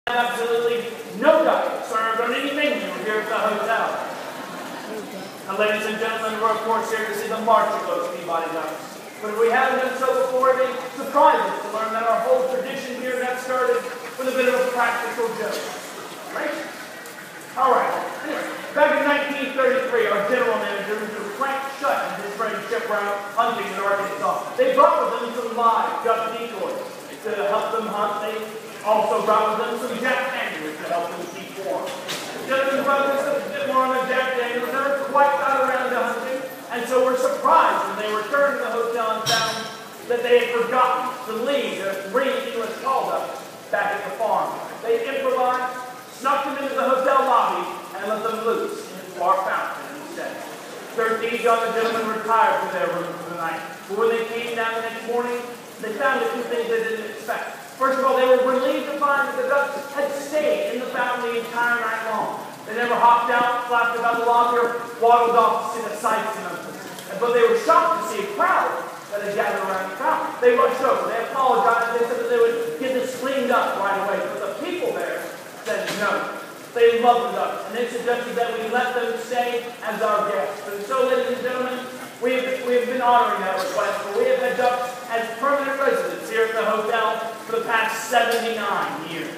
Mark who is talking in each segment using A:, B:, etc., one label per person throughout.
A: Absolutely no diet served on any menu here at the hotel. Now, ladies and gentlemen, we're of course here to see the march of those Peabody Ducks. But if we haven't done so before, they surprise us to learn that our whole tradition here got started with a bit of a practical joke. Right? All right. Anyway, back in 1933, our general manager, Mr. Frank Shutt, and his friend Chip Brown, hunting in Arkansas, they brought with them some live duck decoys to help them hunt. They also brought with them some Jack Daniels to help them keep warm. The gentlemen brought us a bit more on the Jack Daniels. They never quite got around to hunting, and so were surprised when they returned to the hotel and found that they had forgotten to leave their 3 English tall ducks back at the farm. They improvised, snuck them into the hotel lobby, and let them loose into our fountain instead. 13 young gentlemen retired to their rooms for the night. But when they came down the next morning, they found a few things they didn't expect. First of all, they were relieved to find that the ducks had stayed in the fountain the entire night long. They never hopped out, flapped about the lobby, or waddled off to see the sights in Memphis. But they were shocked to see a crowd that had gathered around the fountain. They rushed over. They apologized. They said that they would get this cleaned up right away. But the people there said no. They loved the ducks, and they suggested that we let them stay as our guests. And so, ladies and gentlemen, we have been honoring that request, for we have had ducks as permanent residents here at the hotel for the past 79 years.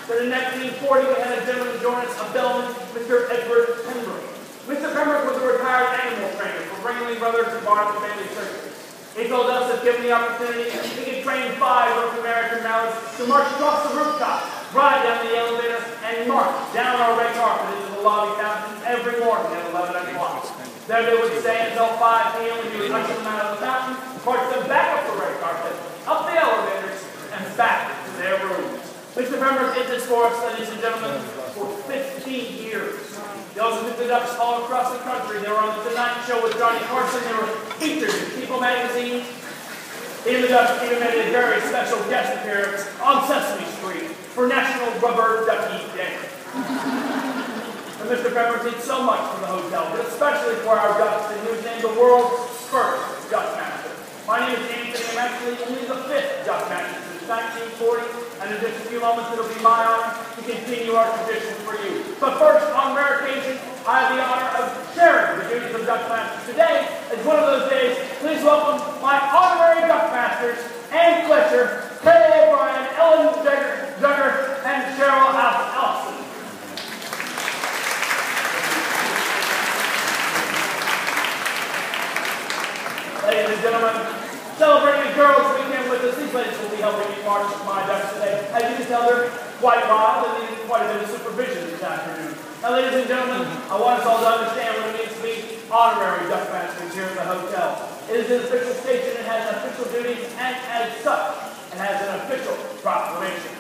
A: But in 1940, we had a gentleman join us, a bellman, Mr. Edward Pembroke. Mr. Pembroke was a retired animal trainer for Ringling Brothers and Barnum Family Circus. He told us that given the opportunity, he could train 5 North American Maoris to march across the rooftop, ride down the elevator, and march down our red carpet into the lobby fountain every morning at 11 o'clock. There they would stay until 5 p.m. when you would usher them out of the fountain, march them back up the red carpet, up the elevators, and back to their rooms. Mr. Pembroke did this for us, ladies and gentlemen, for 15 years. He also took the ducks all across the country. They were on the Tonight Show with Johnny Carson. They were featured in People magazine. He and the ducks even made a very special guest appearance on Sesame Street for National Rubber Ducky Day. And Mr. Pembroke did so much for the hotel, but especially for our ducks, and he was named the world's first duck master. My name is Anthony. I'm actually only the 5th duck master since 1940, and in just a few moments it'll be my honor to continue our tradition for you. But first, on rare occasion, I have the honor of sharing the duties of duck master. Today is one of those days. Please welcome my honorary duck masters, Ann Fletcher, Ray O'Brien, Ellen Duggar, and Cheryl Allison. Ladies and gentlemen, celebrating a girls' weekend with us, these ladies will be helping me march my ducks today. As you can tell, they're quite wild and need quite a bit of supervision this afternoon. Now, ladies and gentlemen, I want us all to understand what it means to be honorary duck masters here at the hotel. It is an official station, it has an official duty, and as such, it has an official proclamation.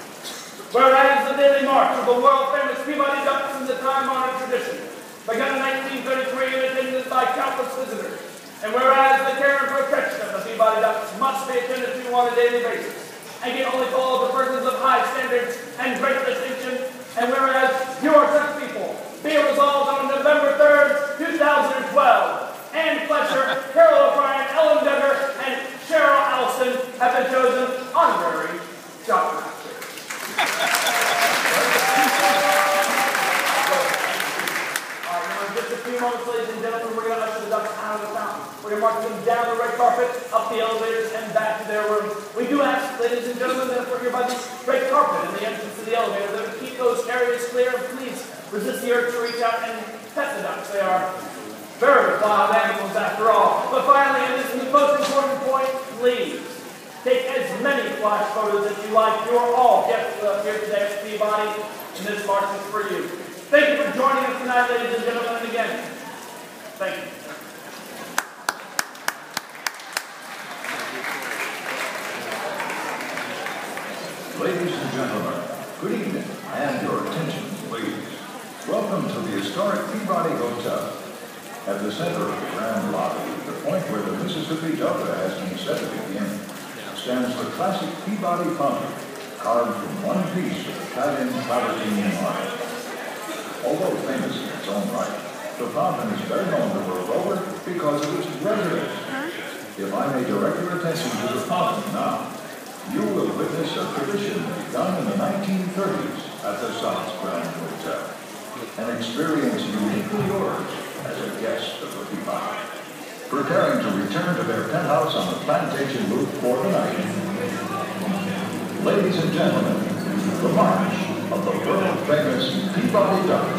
A: Whereas the daily march of the world-famous Peabody Ducks is a time-honored tradition, begun in 1933 and attended by countless visitors. And whereas the care and protection of the Peabody Ducks must be attended to on a daily basis, and can only fall to persons of high standards and great distinction, and whereas you are such people, be it resolved on November 3rd, 2012, Ann Fletcher, Carol O'Brien, Ellen Duggar, and Cheryl Allison have been chosen honorary duck masters. Just a few moments, ladies and gentlemen, we're going to usher the ducks out of the fountain. We're going to march them down the red carpet, up the elevators, and back to their rooms. We do ask, ladies and gentlemen, that if we're here by the red carpet and the entrance to the elevator, that we keep those areas clear, and please resist the urge to reach out and pet the ducks. They are very wild animals after all. But finally, and this is the most important point, please take as many flash photos as you like. You are all guests with us here today at Peabody, and this march is for you. Thank you for joining us tonight, ladies and gentlemen, and again, thank you.
B: Ladies and gentlemen, good evening, and your attention, please. Welcome to the historic Peabody Hotel. At the center of the grand lobby, the point where the Mississippi Delta has been set to begin, stands the classic Peabody fountain, carved from one piece of Italian travertine marble. Although famous in its own right, the fountain is better known the world over because of its residents. If I may direct your attention to the fountain now, you will witness a tradition begun in the 1930s an experience uniquely yours as a guest of the Peabody. Preparing to return to their penthouse on the plantation roof for the night. Ladies and gentlemen, the march of the world-famous Peabody Ducks.